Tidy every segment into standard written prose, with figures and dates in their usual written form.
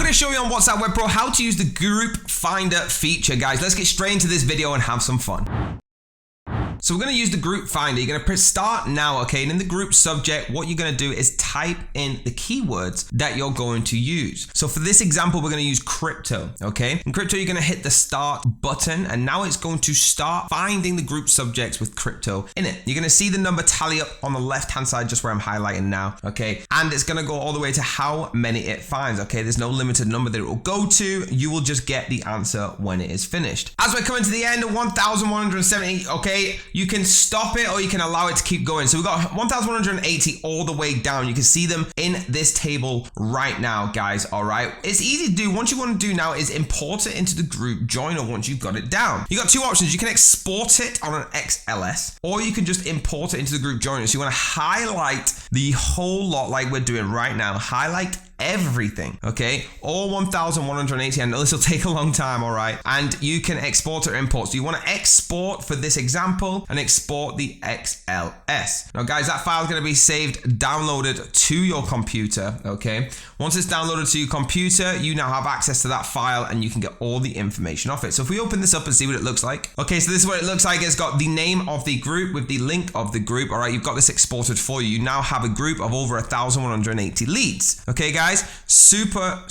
going to show you on WhatsApp Web Pro how to use the group finder feature, guys. Let's get straight into this video and have some fun. So we're going to use the group finder. You're going to press start now, okay? And in the group subject, what you're going to do is type in the keywords that you're going to use. So for this example, we're going to use crypto, okay? In crypto, you're going to hit the start button, and now it's going to start finding the group subjects with crypto in it. You're going to see the number tally up on the left-hand side, just where I'm highlighting now, okay? And it's going to go all the way to how many it finds, okay? There's no limited number that it will go to. You will just get the answer when it is finished. As we're coming to the end of 1,170, okay? You can stop it or you can allow it to keep going. So we've got 1,180 all the way down. You can see them in this table right now, guys, all right? It's easy to do. What you want to do now is import it into the group joiner once you've got it down. You got two options. You can export it on an XLS, or you can just import it into the group joiner. So you want to highlight the whole lot like we're doing right now. Highlight everything, okay? All 1,180. I know this will take a long time, all right? And you can export or import. So you want to export for this example and export the XLS. Now, guys, that file is going to be saved, downloaded to your computer, okay? Once it's downloaded to your computer, you now have access to that file and you can get all the information off it. So if we open this up and see what it looks like. Okay, so this is what it looks like. It's got the name of the group with the link of the group, all right? You've got this exported for you. You now have a group of over 1,180 leads, okay, guys? Super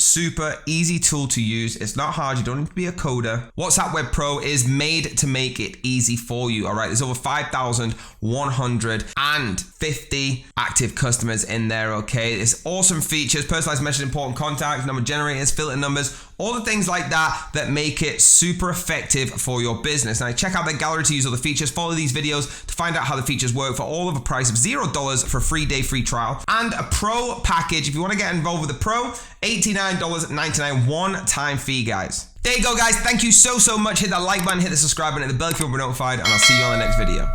easy tool to use. It's not hard. You don't need to be a coder. WhatsApp Web Pro is made to make it easy for you, all right? There's over 5,150 active customers in there, okay? It's awesome features, personalized message, important contacts, number generators, filter numbers, all the things like that that make it super effective for your business. Now, check out the gallery to use all the features. Follow these videos to find out how the features work for all of a price of $0 for a 3-day free trial and a pro package. If you want to get involved with the pro, $89.99 one-time fee, guys. There you go, guys. Thank you so much. Hit that like button, hit the subscribe button, hit the bell if you want to be notified, and I'll see you on the next video.